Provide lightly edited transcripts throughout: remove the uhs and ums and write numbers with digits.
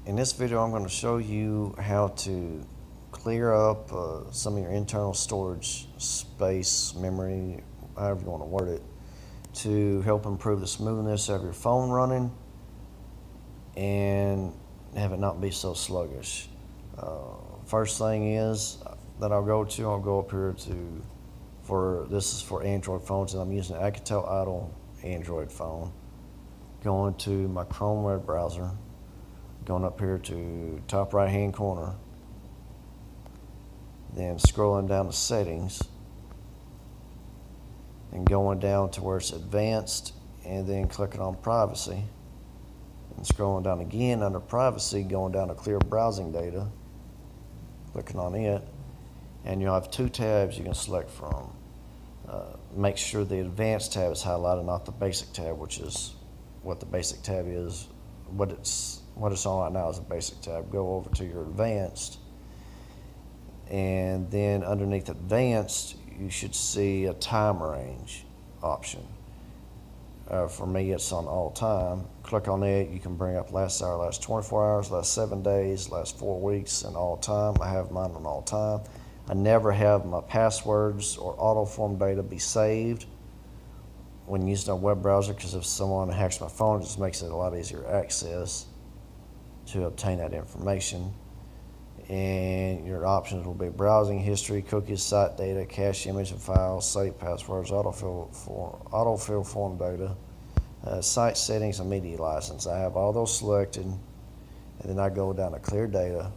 In this video, I'm going to show you how to clear up some of your internal storage space, memory, however you want to word it, to help improve the smoothness of your phone running and have it not be so sluggish. First thing is that I'll go up here to, this is for Android phones, and I'm using an Alcatel idle Android phone. Going to my Chrome web browser, going up here to top right hand corner, then scrolling down to settings and going down to where it's advanced, and then clicking on privacy and scrolling down again under privacy, going down to clear browsing data, clicking on it, and you'll have two tabs you can select from. Make sure the advanced tab is highlighted, not the basic tab, which is what the basic tab is. What it's on right now is the basic tab. Go over to your advanced, and then underneath advanced you should see a time range option. For me, it's on all time. Click on it. You can bring up last hour, last 24 hours, last 7 days, last 4 weeks, and all time. I have mine on all time. I never have my passwords or auto form data be saved when using a web browser, because if someone hacks my phone, it just makes it a lot easier access to obtain that information. And your options will be browsing history, cookies, site data, cache image and files, save passwords, autofill form data, site settings, and media license. I have all those selected, and then I go down to clear data.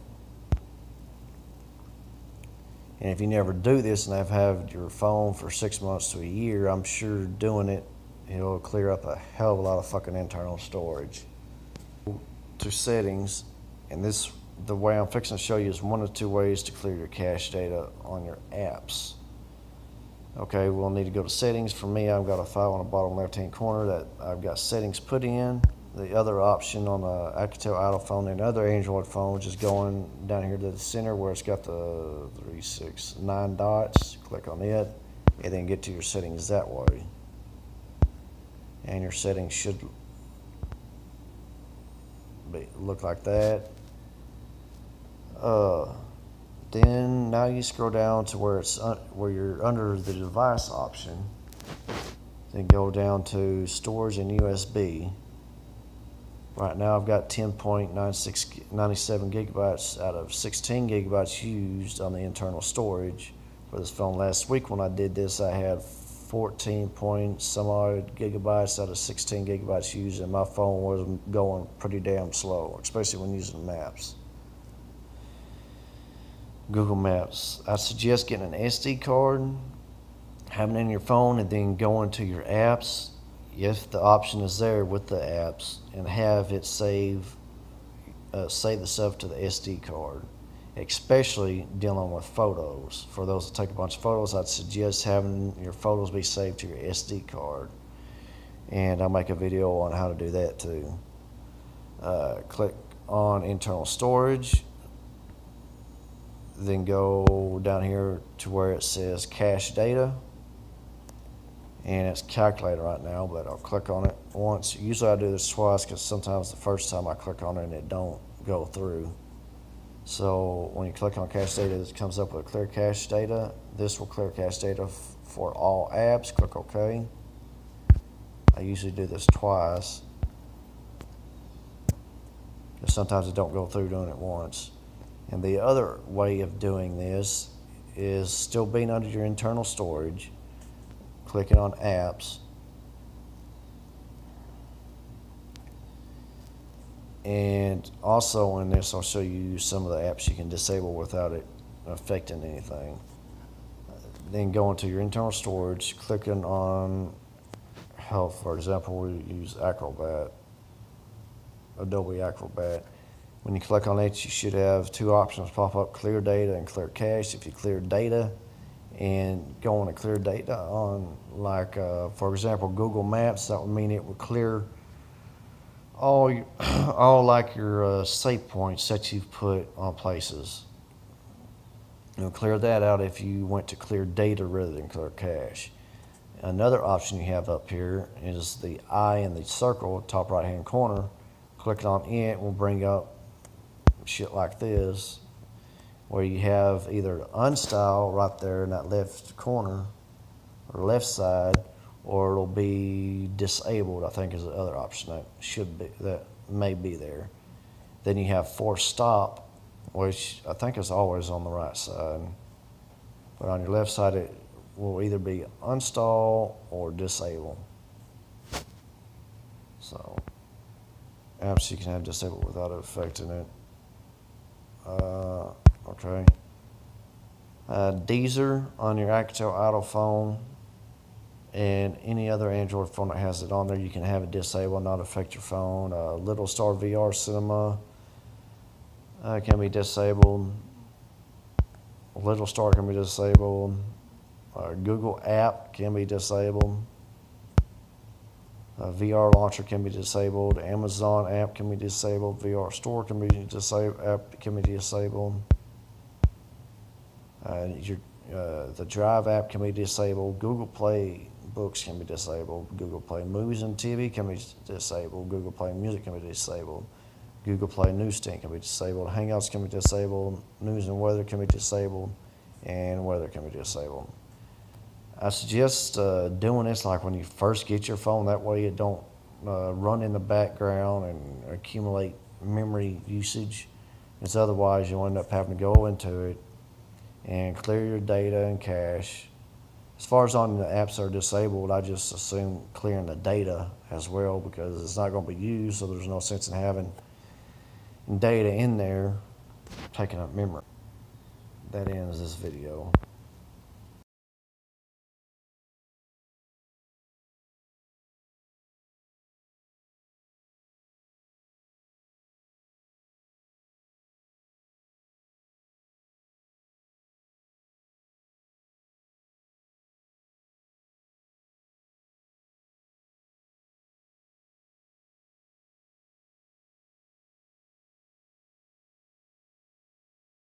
And if you never do this and have had your phone for 6 months to a year, I'm sure doing it, it'll clear up a hell of a lot of fucking internal storage. To settings, and the way I'm fixing to show you is one of two ways to clear your cache data on your apps. Okay, we'll need to go to settings. For me, I've got a file on the bottom left hand corner that I've got settings put in. The other option on the Alcatel idle phone and other Android phones is going down here to the center where it's got the 3, 6, 9 dots. Click on it and then get to your settings that way. And your settings should look like that. Then now you scroll down to where you're under the device option. Then go down to storage and USB. Right now I've got 10.97 gigabytes out of 16 gigabytes used on the internal storage for this phone. Last week when I did this, I had 14 point some odd gigabytes out of 16 gigabytes used, and my phone was going pretty damn slow, especially when using maps. Google Maps. I suggest getting an SD card, having it in your phone, and then going to your apps, if the option is there with the apps, and have it save the stuff to the SD card, especially dealing with photos. For those that take a bunch of photos, I'd suggest having your photos be saved to your SD card, and I'll make a video on how to do that too. Click on internal storage, then go down here to where it says cache data, and it's calculated right now, but I'll click on it once. Usually I do this twice because sometimes the first time I click on it and it don't go through. So when you click on cache data, this comes up with clear cache data. This will clear cache data for all apps. Click OK. I usually do this twice because sometimes it don't go through doing it once. And the other way of doing this is still being under your internal storage, clicking on apps, and also in this I'll show you some of the apps you can disable without it affecting anything. Then going to your internal storage, clicking on health. For example, we use Adobe Acrobat. When you click on it, you should have two options pop up: clear data and clear cache. If you clear data and go on to clear data on, like for example, Google Maps, that would mean it would clear all like your save points that you've put on places. It'll clear that out if you went to clear data rather than clear cache. Another option you have up here is the eye in the circle, top right hand corner. Clicking on it will bring up shit like this, where you have either unstyle right there in that left corner or left side, or it'll be disabled, I think is the other option that may be there. Then you have force stop, which I think is always on the right side. But on your left side, it will either be unstall or disable. So, apps you can have disabled without it affecting it. Okay. Deezer on your Alcatel idle phone and any other Android phone that has it on there, you can have it disabled, not affect your phone. Little Star VR Cinema can be disabled. Little Star can be disabled. Google app can be disabled. VR launcher can be disabled. Amazon app can be disabled. VR store can be disabled. App can be disabled. The Drive app can be disabled. Google Play Books can be disabled. Google Play Movies and TV can be disabled. Google Play Music can be disabled. Google Play Newsstand can be disabled. Hangouts can be disabled. News and weather can be disabled. And weather can be disabled. I suggest doing this like when you first get your phone. That way it don't run in the background and accumulate memory usage. Because otherwise you'll end up having to go into it and clear your data and cache. As far as on the apps that are disabled, I just assume clearing the data as well, because it's not going to be used, so there's no sense in having data in there taking up memory. That ends this video.